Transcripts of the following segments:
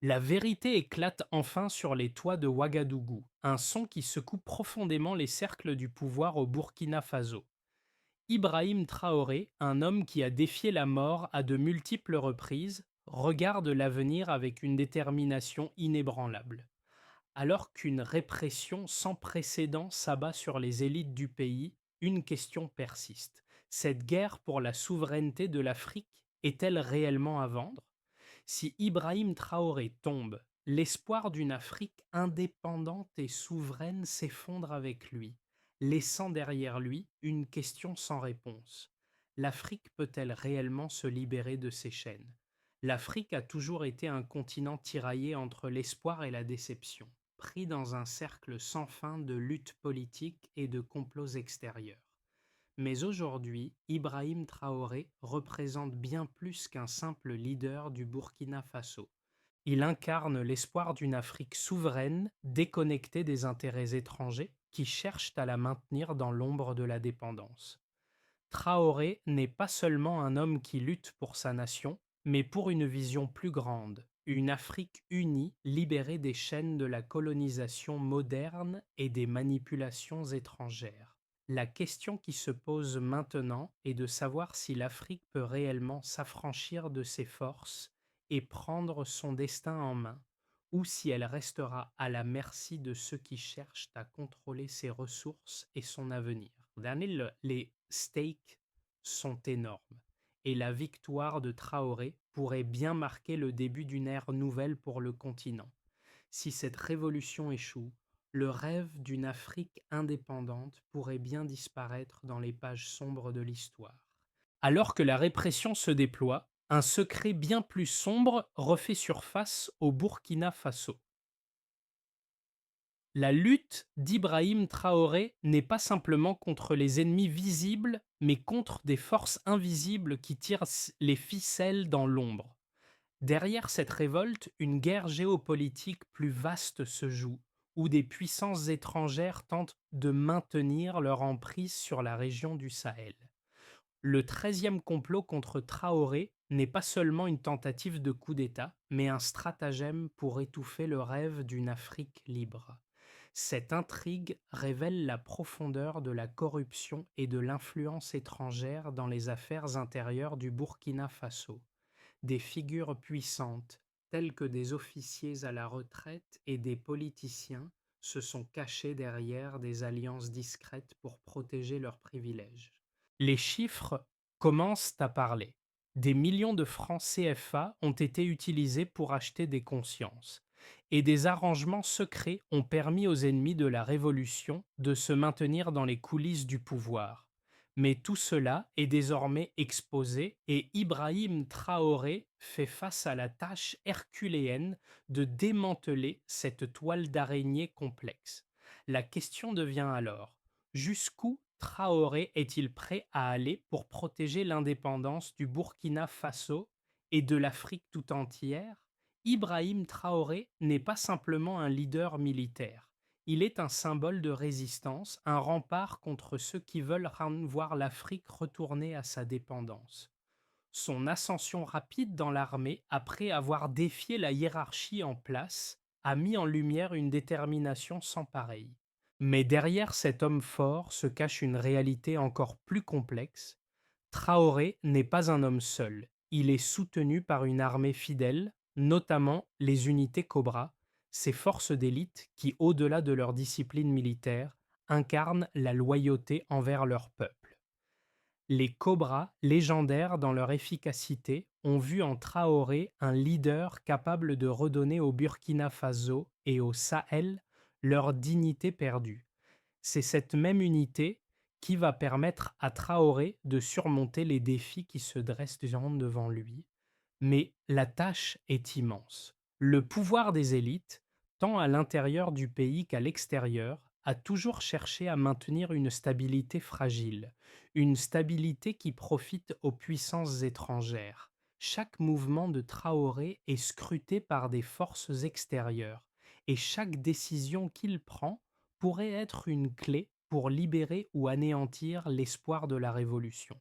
La vérité éclate enfin sur les toits de Ouagadougou, un son qui secoue profondément les cercles du pouvoir au Burkina Faso. Ibrahim Traoré, un homme qui a défié la mort à de multiples reprises, regarde l'avenir avec une détermination inébranlable. Alors qu'une répression sans précédent s'abat sur les élites du pays, une question persiste. Cette guerre pour la souveraineté de l'Afrique est-elle réellement à vendre? Si Ibrahim Traoré tombe, l'espoir d'une Afrique indépendante et souveraine s'effondre avec lui, laissant derrière lui une question sans réponse. L'Afrique peut-elle réellement se libérer de ses chaînes? L'Afrique a toujours été un continent tiraillé entre l'espoir et la déception, pris dans un cercle sans fin de luttes politiques et de complots extérieurs. Mais aujourd'hui, Ibrahim Traoré représente bien plus qu'un simple leader du Burkina Faso. Il incarne l'espoir d'une Afrique souveraine, déconnectée des intérêts étrangers, qui cherchent à la maintenir dans l'ombre de la dépendance. Traoré n'est pas seulement un homme qui lutte pour sa nation, mais pour une vision plus grande, une Afrique unie, libérée des chaînes de la colonisation moderne et des manipulations étrangères. La question qui se pose maintenant est de savoir si l'Afrique peut réellement s'affranchir de ses forces et prendre son destin en main, ou si elle restera à la merci de ceux qui cherchent à contrôler ses ressources et son avenir. Daniel, les stakes sont énormes et la victoire de Traoré pourrait bien marquer le début d'une ère nouvelle pour le continent. Si cette révolution échoue, le rêve d'une Afrique indépendante pourrait bien disparaître dans les pages sombres de l'histoire. Alors que la répression se déploie, un secret bien plus sombre refait surface au Burkina Faso. La lutte d'Ibrahim Traoré n'est pas simplement contre les ennemis visibles, mais contre des forces invisibles qui tirent les ficelles dans l'ombre. Derrière cette révolte, une guerre géopolitique plus vaste se joue, où des puissances étrangères tentent de maintenir leur emprise sur la région du Sahel. Le 13e complot contre Traoré n'est pas seulement une tentative de coup d'État, mais un stratagème pour étouffer le rêve d'une Afrique libre. Cette intrigue révèle la profondeur de la corruption et de l'influence étrangère dans les affaires intérieures du Burkina Faso. Des figures puissantes, telles que des officiers à la retraite et des politiciens, se sont cachés derrière des alliances discrètes pour protéger leurs privilèges. Les chiffres commencent à parler. Des millions de francs CFA ont été utilisés pour acheter des consciences, et des arrangements secrets ont permis aux ennemis de la révolution de se maintenir dans les coulisses du pouvoir. Mais tout cela est désormais exposé et Ibrahim Traoré fait face à la tâche herculéenne de démanteler cette toile d'araignée complexe. La question devient alors: jusqu'où Traoré est-il prêt à aller pour protéger l'indépendance du Burkina Faso et de l'Afrique tout entière? Ibrahim Traoré n'est pas simplement un leader militaire. Il est un symbole de résistance, un rempart contre ceux qui veulent voir l'Afrique retourner à sa dépendance. Son ascension rapide dans l'armée, après avoir défié la hiérarchie en place, a mis en lumière une détermination sans pareille. Mais derrière cet homme fort se cache une réalité encore plus complexe. Traoré n'est pas un homme seul. Il est soutenu par une armée fidèle, notamment les unités Cobra, ces forces d'élite qui, au-delà de leur discipline militaire, incarnent la loyauté envers leur peuple. Les Cobras, légendaires dans leur efficacité, ont vu en Traoré un leader capable de redonner au Burkina Faso et au Sahel leur dignité perdue. C'est cette même unité qui va permettre à Traoré de surmonter les défis qui se dressent devant lui. Mais la tâche est immense. Le pouvoir des élites, tant à l'intérieur du pays qu'à l'extérieur, a toujours cherché à maintenir une stabilité fragile, une stabilité qui profite aux puissances étrangères. Chaque mouvement de Traoré est scruté par des forces extérieures, et chaque décision qu'il prend pourrait être une clé pour libérer ou anéantir l'espoir de la révolution.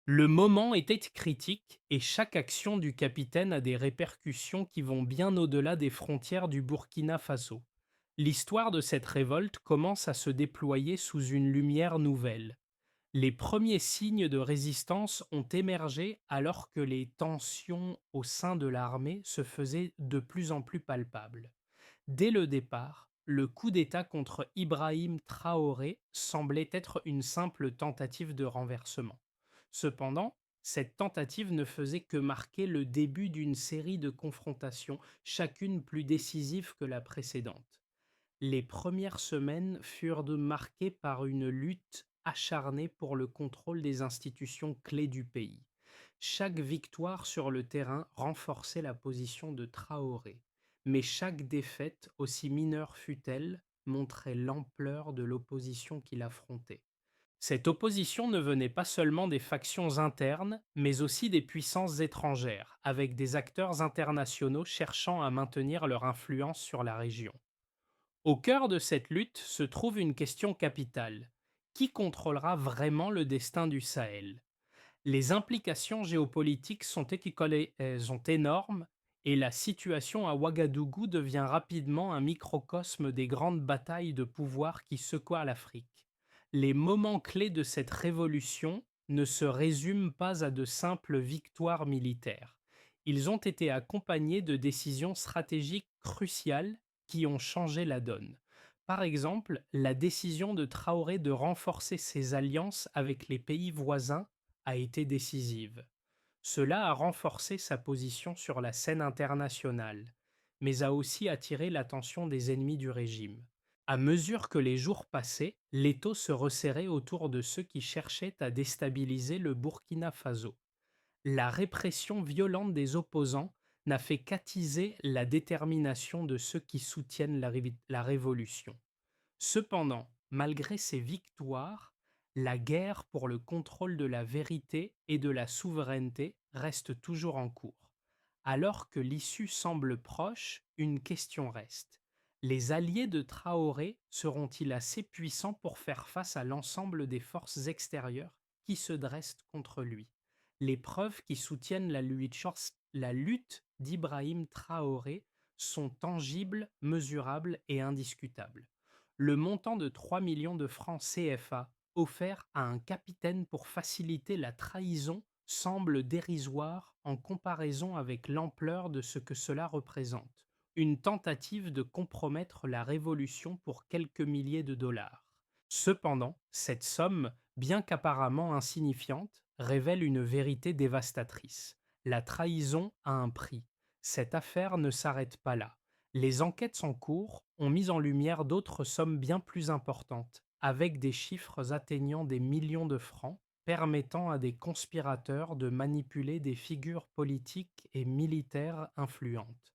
Le moment était critique et chaque action du capitaine a des répercussions qui vont bien au-delà des frontières du Burkina Faso. L'histoire de cette révolte commence à se déployer sous une lumière nouvelle. Les premiers signes de résistance ont émergé alors que les tensions au sein de l'armée se faisaient de plus en plus palpables. Dès le départ, le coup d'État contre Ibrahim Traoré semblait être une simple tentative de renversement. Cependant, cette tentative ne faisait que marquer le début d'une série de confrontations, chacune plus décisive que la précédente. Les premières semaines furent marquées par une lutte acharnée pour le contrôle des institutions clés du pays. Chaque victoire sur le terrain renforçait la position de Traoré, mais chaque défaite, aussi mineure fût-elle, montrait l'ampleur de l'opposition qu'il affrontait. Cette opposition ne venait pas seulement des factions internes, mais aussi des puissances étrangères, avec des acteurs internationaux cherchant à maintenir leur influence sur la région. Au cœur de cette lutte se trouve une question capitale. Qui contrôlera vraiment le destin du Sahel? Les implications géopolitiques sont énormes et la situation à Ouagadougou devient rapidement un microcosme des grandes batailles de pouvoir qui secouent l'Afrique. Les moments clés de cette révolution ne se résument pas à de simples victoires militaires. Ils ont été accompagnés de décisions stratégiques cruciales qui ont changé la donne. Par exemple, la décision de Traoré de renforcer ses alliances avec les pays voisins a été décisive. Cela a renforcé sa position sur la scène internationale, mais a aussi attiré l'attention des ennemis du régime. À mesure que les jours passaient, l'étau se resserrait autour de ceux qui cherchaient à déstabiliser le Burkina Faso. La répression violente des opposants n'a fait qu'attiser la détermination de ceux qui soutiennent la révolution. Cependant, malgré ces victoires, la guerre pour le contrôle de la vérité et de la souveraineté reste toujours en cours. Alors que l'issue semble proche, une question reste. Les alliés de Traoré seront-ils assez puissants pour faire face à l'ensemble des forces extérieures qui se dressent contre lui? Les preuves qui soutiennent la lutte d'Ibrahim Traoré sont tangibles, mesurables et indiscutables. Le montant de 3 millions de francs CFA offert à un capitaine pour faciliter la trahison semble dérisoire en comparaison avec l'ampleur de ce que cela représente. Une tentative de compromettre la révolution pour quelques milliers de dollars. Cependant, cette somme, bien qu'apparemment insignifiante, révèle une vérité dévastatrice. La trahison a un prix. Cette affaire ne s'arrête pas là. Les enquêtes en cours ont mis en lumière d'autres sommes bien plus importantes, avec des chiffres atteignant des millions de francs, permettant à des conspirateurs de manipuler des figures politiques et militaires influentes.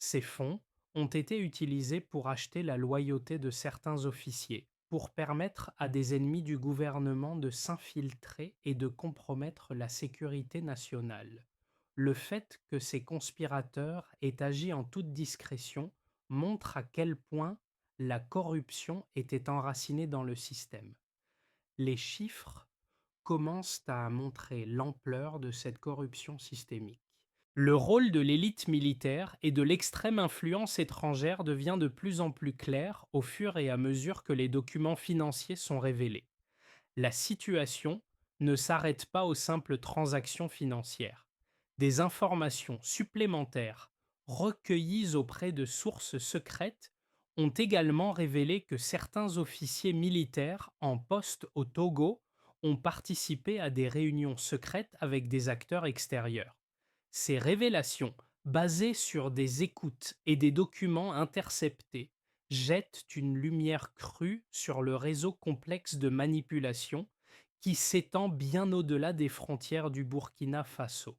Ces fonds ont été utilisés pour acheter la loyauté de certains officiers, pour permettre à des ennemis du gouvernement de s'infiltrer et de compromettre la sécurité nationale. Le fait que ces conspirateurs aient agi en toute discrétion montre à quel point la corruption était enracinée dans le système. Les chiffres commencent à montrer l'ampleur de cette corruption systémique. Le rôle de l'élite militaire et de l'extrême influence étrangère devient de plus en plus clair au fur et à mesure que les documents financiers sont révélés. La situation ne s'arrête pas aux simples transactions financières. Des informations supplémentaires recueillies auprès de sources secrètes ont également révélé que certains officiers militaires en poste au Togo ont participé à des réunions secrètes avec des acteurs extérieurs. Ces révélations, basées sur des écoutes et des documents interceptés, jettent une lumière crue sur le réseau complexe de manipulation qui s'étend bien au-delà des frontières du Burkina Faso.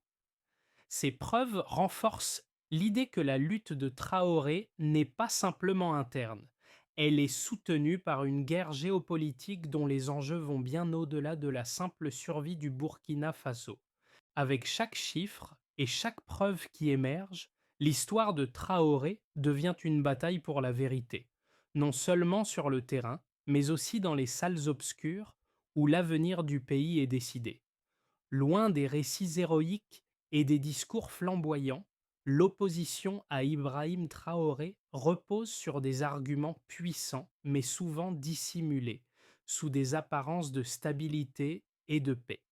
Ces preuves renforcent l'idée que la lutte de Traoré n'est pas simplement interne. Elle est soutenue par une guerre géopolitique dont les enjeux vont bien au-delà de la simple survie du Burkina Faso. Avec chaque chiffre et chaque preuve qui émerge, l'histoire de Traoré devient une bataille pour la vérité, non seulement sur le terrain, mais aussi dans les salles obscures où l'avenir du pays est décidé. Loin des récits héroïques et des discours flamboyants, l'opposition à Ibrahim Traoré repose sur des arguments puissants mais souvent dissimulés, sous des apparences de stabilité et de paix.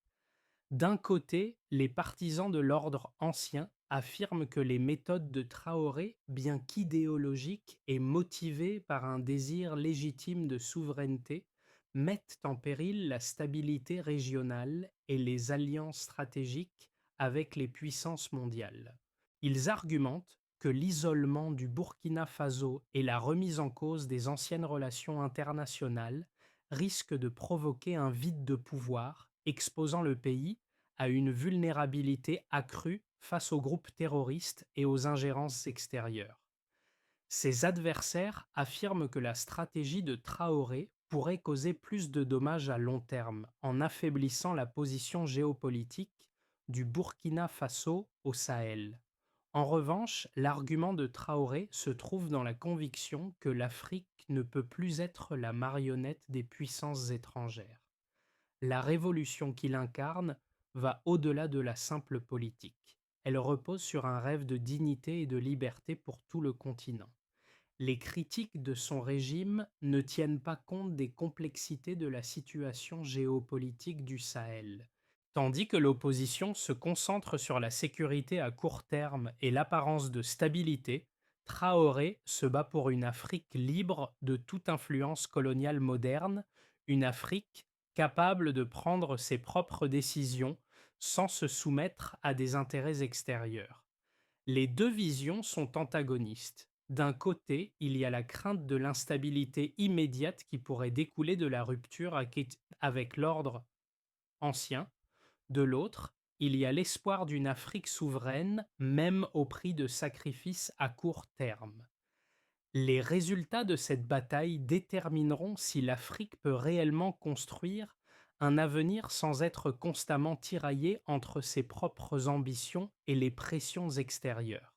D'un côté, les partisans de l'ordre ancien affirment que les méthodes de Traoré, bien qu'idéologiques et motivées par un désir légitime de souveraineté, mettent en péril la stabilité régionale et les alliances stratégiques avec les puissances mondiales. Ils argumentent que l'isolement du Burkina Faso et la remise en cause des anciennes relations internationales risquent de provoquer un vide de pouvoir, exposant le pays à une vulnérabilité accrue face aux groupes terroristes et aux ingérences extérieures. Ses adversaires affirment que la stratégie de Traoré pourrait causer plus de dommages à long terme en affaiblissant la position géopolitique du Burkina Faso au Sahel. En revanche, l'argument de Traoré se trouve dans la conviction que l'Afrique ne peut plus être la marionnette des puissances étrangères. La révolution qu'il incarne va au-delà de la simple politique. Elle repose sur un rêve de dignité et de liberté pour tout le continent. Les critiques de son régime ne tiennent pas compte des complexités de la situation géopolitique du Sahel. Tandis que l'opposition se concentre sur la sécurité à court terme et l'apparence de stabilité, Traoré se bat pour une Afrique libre de toute influence coloniale moderne, une Afrique capable de prendre ses propres décisions sans se soumettre à des intérêts extérieurs. Les deux visions sont antagonistes. D'un côté, il y a la crainte de l'instabilité immédiate qui pourrait découler de la rupture avec l'ordre ancien. De l'autre, il y a l'espoir d'une Afrique souveraine, même au prix de sacrifices à court terme. Les résultats de cette bataille détermineront si l'Afrique peut réellement construire un avenir sans être constamment tiraillée entre ses propres ambitions et les pressions extérieures.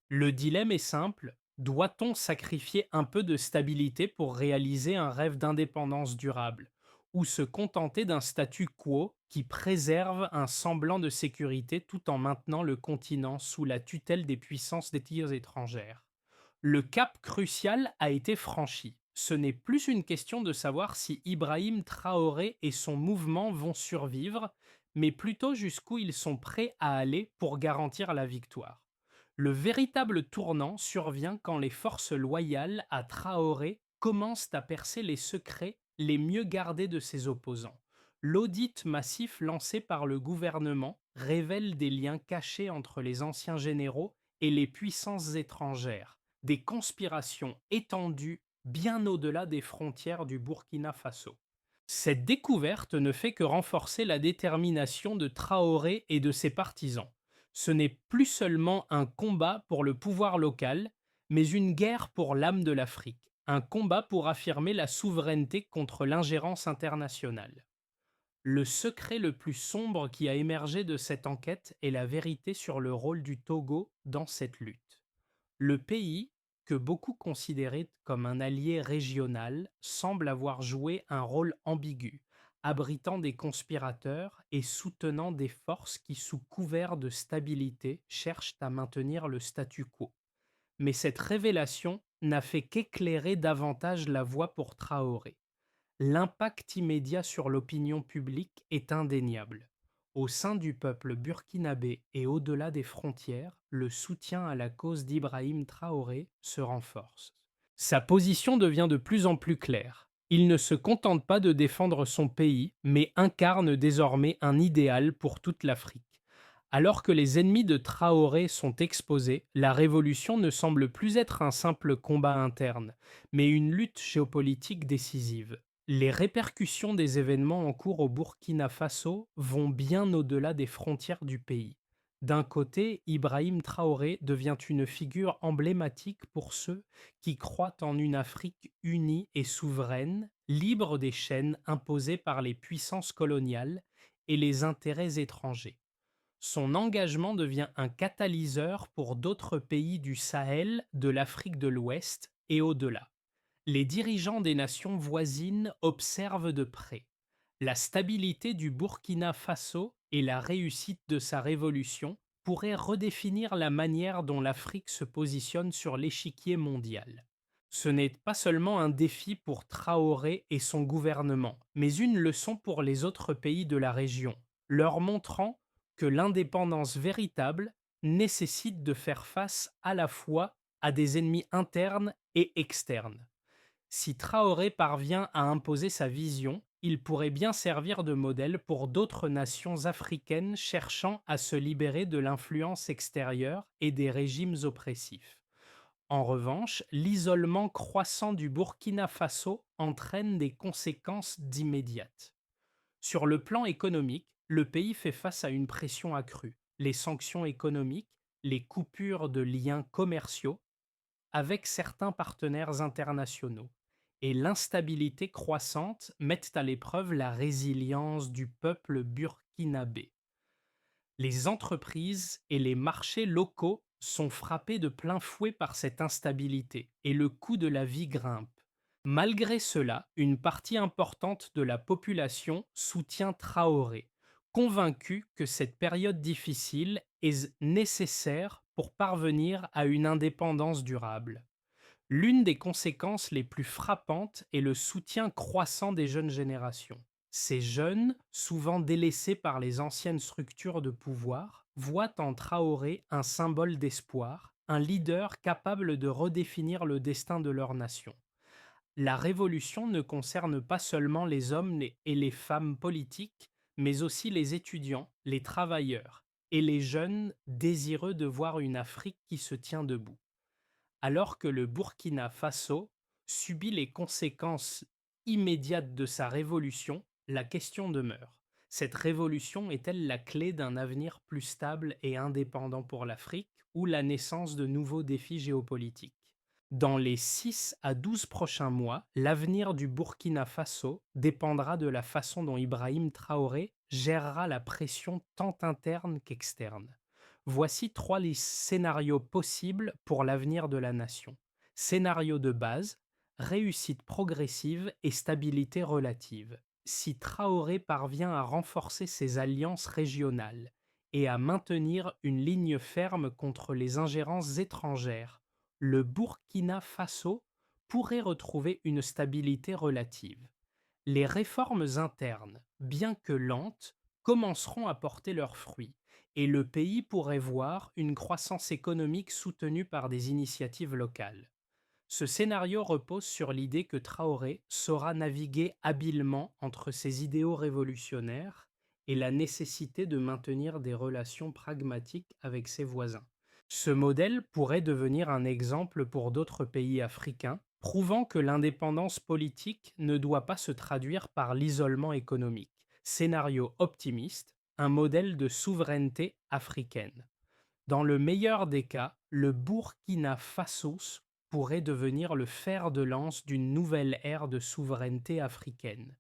Le dilemme est simple: doit-on sacrifier un peu de stabilité pour réaliser un rêve d'indépendance durable, ou se contenter d'un statu quo qui préserve un semblant de sécurité tout en maintenant le continent sous la tutelle des puissances étrangères? Le cap crucial a été franchi. Ce n'est plus une question de savoir si Ibrahim Traoré et son mouvement vont survivre, mais plutôt jusqu'où ils sont prêts à aller pour garantir la victoire. Le véritable tournant survient quand les forces loyales à Traoré commencent à percer les secrets les mieux gardés de ses opposants. L'audit massif lancé par le gouvernement révèle des liens cachés entre les anciens généraux et les puissances étrangères, des conspirations étendues bien au-delà des frontières du Burkina Faso. Cette découverte ne fait que renforcer la détermination de Traoré et de ses partisans. Ce n'est plus seulement un combat pour le pouvoir local, mais une guerre pour l'âme de l'Afrique, un combat pour affirmer la souveraineté contre l'ingérence internationale. Le secret le plus sombre qui a émergé de cette enquête est la vérité sur le rôle du Togo dans cette lutte. Le pays, que beaucoup considéraient comme un allié régional, semble avoir joué un rôle ambigu, abritant des conspirateurs et soutenant des forces qui, sous couvert de stabilité, cherchent à maintenir le statu quo. Mais cette révélation n'a fait qu'éclairer davantage la voie pour Traoré. L'impact immédiat sur l'opinion publique est indéniable. Au sein du peuple burkinabé et au-delà des frontières, le soutien à la cause d'Ibrahim Traoré se renforce. Sa position devient de plus en plus claire. Il ne se contente pas de défendre son pays, mais incarne désormais un idéal pour toute l'Afrique. Alors que les ennemis de Traoré sont exposés, la révolution ne semble plus être un simple combat interne, mais une lutte géopolitique décisive. Les répercussions des événements en cours au Burkina Faso vont bien au-delà des frontières du pays. D'un côté, Ibrahim Traoré devient une figure emblématique pour ceux qui croient en une Afrique unie et souveraine, libre des chaînes imposées par les puissances coloniales et les intérêts étrangers. Son engagement devient un catalyseur pour d'autres pays du Sahel, de l'Afrique de l'Ouest et au-delà. Les dirigeants des nations voisines observent de près. La stabilité du Burkina Faso et la réussite de sa révolution pourrait redéfinir la manière dont l'Afrique se positionne sur l'échiquier mondial. Ce n'est pas seulement un défi pour Traoré et son gouvernement, mais une leçon pour les autres pays de la région, leur montrant que l'indépendance véritable nécessite de faire face à la fois à des ennemis internes et externes. Si Traoré parvient à imposer sa vision, il pourrait bien servir de modèle pour d'autres nations africaines cherchant à se libérer de l'influence extérieure et des régimes oppressifs. En revanche, l'isolement croissant du Burkina Faso entraîne des conséquences immédiates. Sur le plan économique, le pays fait face à une pression accrue. Les sanctions économiques, les coupures de liens commerciaux avec certains partenaires internationaux et l'instabilité croissante mettent à l'épreuve la résilience du peuple burkinabé. Les entreprises et les marchés locaux sont frappés de plein fouet par cette instabilité et le coût de la vie grimpe. Malgré cela, une partie importante de la population soutient Traoré, convaincue que cette période difficile est nécessaire pour parvenir à une indépendance durable. L'une des conséquences les plus frappantes est le soutien croissant des jeunes générations. Ces jeunes, souvent délaissés par les anciennes structures de pouvoir, voient en Traoré un symbole d'espoir, un leader capable de redéfinir le destin de leur nation. La révolution ne concerne pas seulement les hommes et les femmes politiques, mais aussi les étudiants, les travailleurs et les jeunes désireux de voir une Afrique qui se tient debout. Alors que le Burkina Faso subit les conséquences immédiates de sa révolution, la question demeure. Cette révolution est-elle la clé d'un avenir plus stable et indépendant pour l'Afrique ou la naissance de nouveaux défis géopolitiques? Dans les 6 à 12 prochains mois, l'avenir du Burkina Faso dépendra de la façon dont Ibrahim Traoré gérera la pression tant interne qu'externe. Voici trois scénarios possibles pour l'avenir de la nation. Scénario de base, réussite progressive et stabilité relative. Si Traoré parvient à renforcer ses alliances régionales et à maintenir une ligne ferme contre les ingérences étrangères, le Burkina Faso pourrait retrouver une stabilité relative. Les réformes internes, bien que lentes, commenceront à porter leurs fruits et le pays pourrait voir une croissance économique soutenue par des initiatives locales. Ce scénario repose sur l'idée que Traoré saura naviguer habilement entre ses idéaux révolutionnaires et la nécessité de maintenir des relations pragmatiques avec ses voisins. Ce modèle pourrait devenir un exemple pour d'autres pays africains, prouvant que l'indépendance politique ne doit pas se traduire par l'isolement économique. Scénario optimiste, un modèle de souveraineté africaine. Dans le meilleur des cas, le Burkina Faso pourrait devenir le fer de lance d'une nouvelle ère de souveraineté africaine.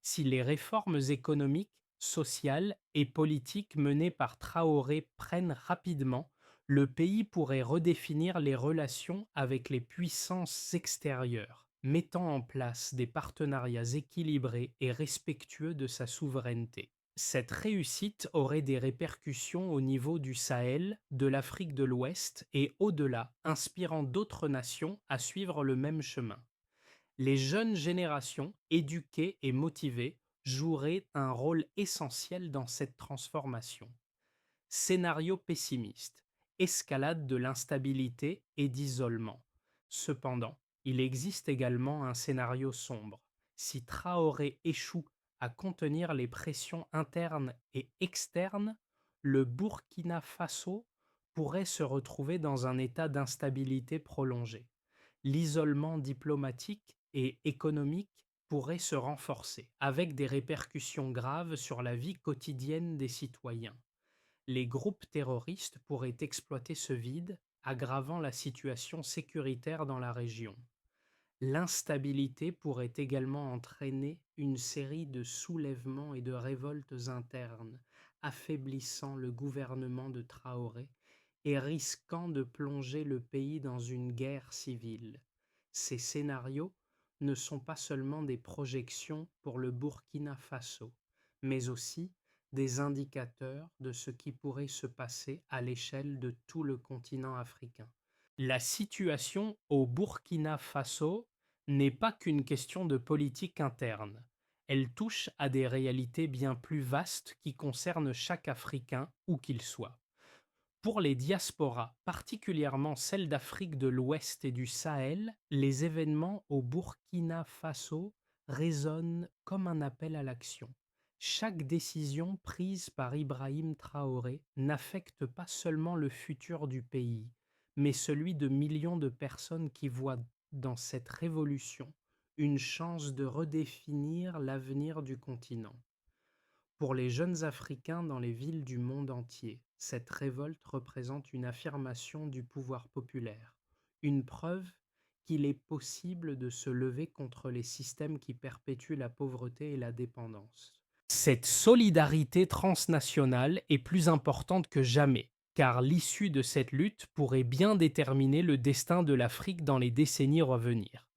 Si les réformes économiques, sociales et politiques menées par Traoré prennent rapidement, le pays pourrait redéfinir les relations avec les puissances extérieures, mettant en place des partenariats équilibrés et respectueux de sa souveraineté. Cette réussite aurait des répercussions au niveau du Sahel, de l'Afrique de l'Ouest et au-delà, inspirant d'autres nations à suivre le même chemin. Les jeunes générations, éduquées et motivées, joueraient un rôle essentiel dans cette transformation. Scénario pessimiste, escalade de l'instabilité et d'isolement. Cependant, il existe également un scénario sombre. Si Traoré échoue à contenir les pressions internes et externes, le Burkina Faso pourrait se retrouver dans un état d'instabilité prolongée. L'isolement diplomatique et économique pourrait se renforcer, avec des répercussions graves sur la vie quotidienne des citoyens. Les groupes terroristes pourraient exploiter ce vide, aggravant la situation sécuritaire dans la région. L'instabilité pourrait également entraîner une série de soulèvements et de révoltes internes, affaiblissant le gouvernement de Traoré et risquant de plonger le pays dans une guerre civile. Ces scénarios ne sont pas seulement des projections pour le Burkina Faso, mais aussi des indicateurs de ce qui pourrait se passer à l'échelle de tout le continent africain. La situation au Burkina Faso n'est pas qu'une question de politique interne. Elle touche à des réalités bien plus vastes qui concernent chaque Africain, où qu'il soit. Pour les diasporas, particulièrement celles d'Afrique de l'Ouest et du Sahel, les événements au Burkina Faso résonnent comme un appel à l'action. Chaque décision prise par Ibrahim Traoré n'affecte pas seulement le futur du pays, mais celui de millions de personnes qui voient dans cette révolution une chance de redéfinir l'avenir du continent. Pour les jeunes Africains dans les villes du monde entier, cette révolte représente une affirmation du pouvoir populaire, une preuve qu'il est possible de se lever contre les systèmes qui perpétuent la pauvreté et la dépendance. Cette solidarité transnationale est plus importante que jamais, car l'issue de cette lutte pourrait bien déterminer le destin de l'Afrique dans les décennies à venir.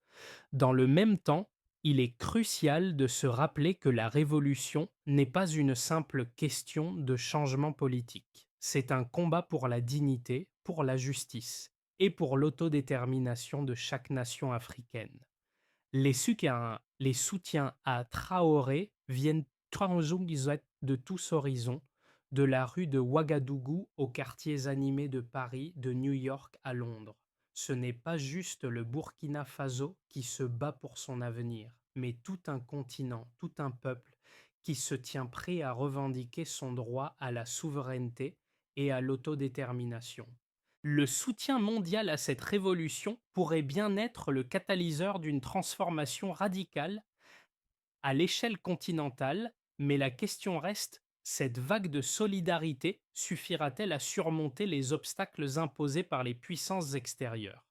Dans le même temps, il est crucial de se rappeler que la révolution n'est pas une simple question de changement politique. C'est un combat pour la dignité, pour la justice et pour l'autodétermination de chaque nation africaine. Les soutiens à Traoré viennent de tous horizons, de la rue de Ouagadougou aux quartiers animés de Paris, de New York à Londres. Ce n'est pas juste le Burkina Faso qui se bat pour son avenir, mais tout un continent, tout un peuple qui se tient prêt à revendiquer son droit à la souveraineté et à l'autodétermination. Le soutien mondial à cette révolution pourrait bien être le catalyseur d'une transformation radicale à l'échelle continentale, mais la question reste, cette vague de solidarité suffira-t-elle à surmonter les obstacles imposés par les puissances extérieures?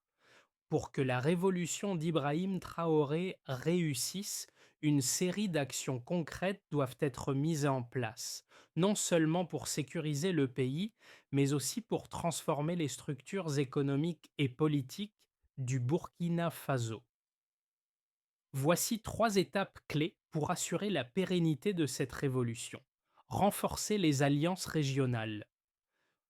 Pour que la révolution d'Ibrahim Traoré réussisse, une série d'actions concrètes doivent être mises en place, non seulement pour sécuriser le pays, mais aussi pour transformer les structures économiques et politiques du Burkina Faso. Voici 3 étapes clés pour assurer la pérennité de cette révolution. Renforcer les alliances régionales.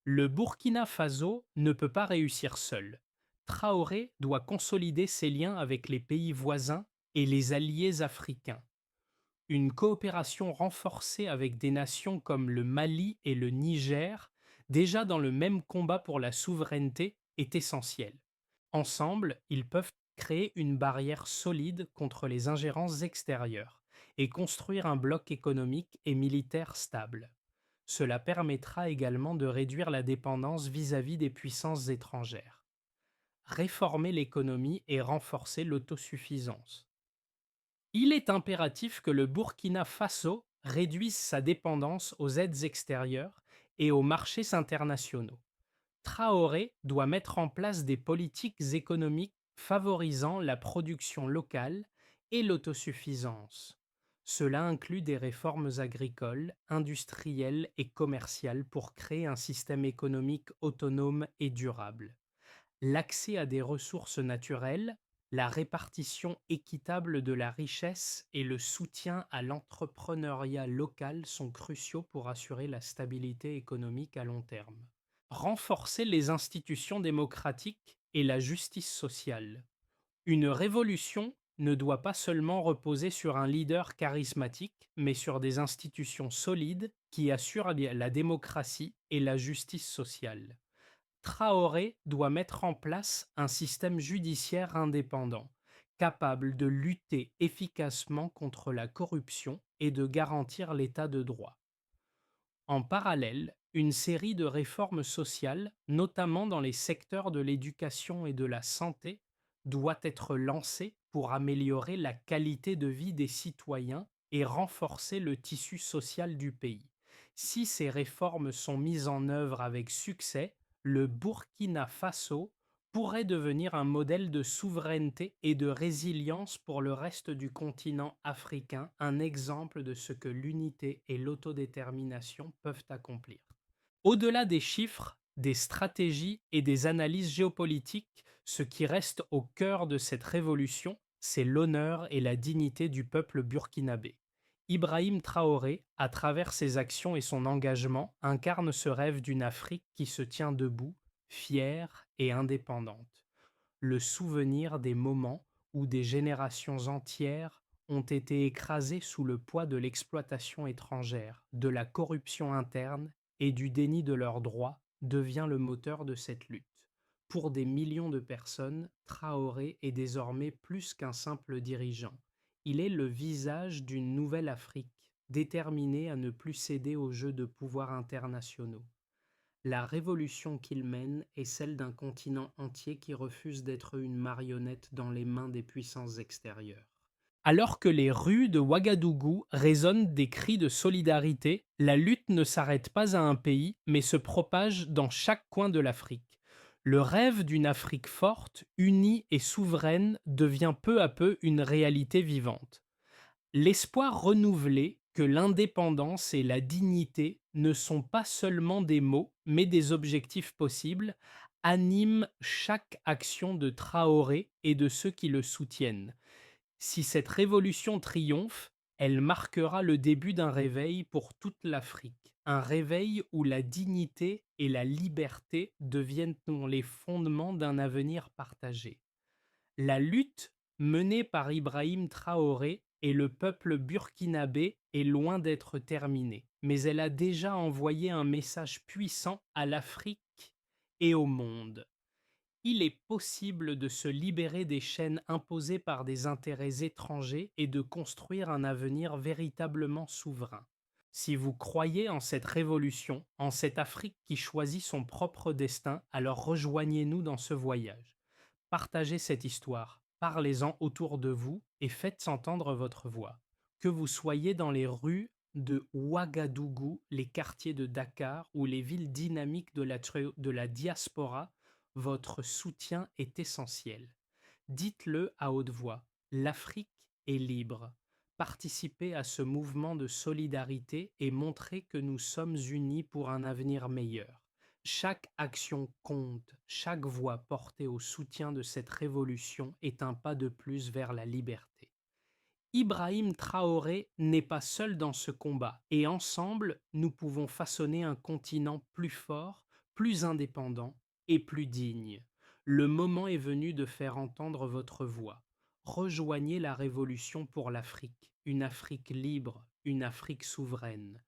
Le Burkina Faso ne peut pas réussir seul. Traoré doit consolider ses liens avec les pays voisins et les alliés africains. Une coopération renforcée avec des nations comme le Mali et le Niger, déjà dans le même combat pour la souveraineté, est essentielle. Ensemble, ils peuvent créer une barrière solide contre les ingérences extérieures et construire un bloc économique et militaire stable. Cela permettra également de réduire la dépendance vis-à-vis des puissances étrangères. Réformer l'économie et renforcer l'autosuffisance. Il est impératif que le Burkina Faso réduise sa dépendance aux aides extérieures et aux marchés internationaux. Traoré doit mettre en place des politiques économiques favorisant la production locale et l'autosuffisance. Cela inclut des réformes agricoles, industrielles et commerciales pour créer un système économique autonome et durable. L'accès à des ressources naturelles, la répartition équitable de la richesse et le soutien à l'entrepreneuriat local sont cruciaux pour assurer la stabilité économique à long terme. Renforcer les institutions démocratiques et la justice sociale. Une révolution ne doit pas seulement reposer sur un leader charismatique, mais sur des institutions solides qui assurent la démocratie et la justice sociale. Traoré doit mettre en place un système judiciaire indépendant, capable de lutter efficacement contre la corruption et de garantir l'état de droit. En parallèle, une série de réformes sociales, notamment dans les secteurs de l'éducation et de la santé, doit être lancée pour améliorer la qualité de vie des citoyens et renforcer le tissu social du pays. Si ces réformes sont mises en œuvre avec succès, le Burkina Faso pourrait devenir un modèle de souveraineté et de résilience pour le reste du continent africain, un exemple de ce que l'unité et l'autodétermination peuvent accomplir. Au-delà des chiffres, des stratégies et des analyses géopolitiques, ce qui reste au cœur de cette révolution, c'est l'honneur et la dignité du peuple burkinabé. Ibrahim Traoré, à travers ses actions et son engagement, incarne ce rêve d'une Afrique qui se tient debout, fière et indépendante. Le souvenir des moments où des générations entières ont été écrasées sous le poids de l'exploitation étrangère, de la corruption interne et du déni de leurs droits devient le moteur de cette lutte. Pour des millions de personnes, Traoré est désormais plus qu'un simple dirigeant. Il est le visage d'une nouvelle Afrique, déterminée à ne plus céder aux jeux de pouvoir internationaux. La révolution qu'il mène est celle d'un continent entier qui refuse d'être une marionnette dans les mains des puissances extérieures. Alors que les rues de Ouagadougou résonnent des cris de solidarité, la lutte ne s'arrête pas à un pays, mais se propage dans chaque coin de l'Afrique. Le rêve d'une Afrique forte, unie et souveraine devient peu à peu une réalité vivante. L'espoir renouvelé que l'indépendance et la dignité ne sont pas seulement des mots, mais des objectifs possibles, anime chaque action de Traoré et de ceux qui le soutiennent. Si cette révolution triomphe, elle marquera le début d'un réveil pour toute l'Afrique, un réveil où la dignité et la liberté deviennent les fondements d'un avenir partagé. La lutte menée par Ibrahim Traoré et le peuple burkinabé est loin d'être terminée, mais elle a déjà envoyé un message puissant à l'Afrique et au monde. Il est possible de se libérer des chaînes imposées par des intérêts étrangers et de construire un avenir véritablement souverain. Si vous croyez en cette révolution, en cette Afrique qui choisit son propre destin, alors rejoignez-nous dans ce voyage. Partagez cette histoire, parlez-en autour de vous et faites entendre votre voix. Que vous soyez dans les rues de Ouagadougou, les quartiers de Dakar ou les villes dynamiques de la diaspora, votre soutien est essentiel. Dites-le à haute voix, l'Afrique est libre. Participez à ce mouvement de solidarité et montrez que nous sommes unis pour un avenir meilleur. Chaque action compte, chaque voix portée au soutien de cette révolution est un pas de plus vers la liberté. Ibrahim Traoré n'est pas seul dans ce combat et ensemble, nous pouvons façonner un continent plus fort, plus indépendant et plus digne. Le moment est venu de faire entendre votre voix. Rejoignez la révolution pour l'Afrique, une Afrique libre, une Afrique souveraine.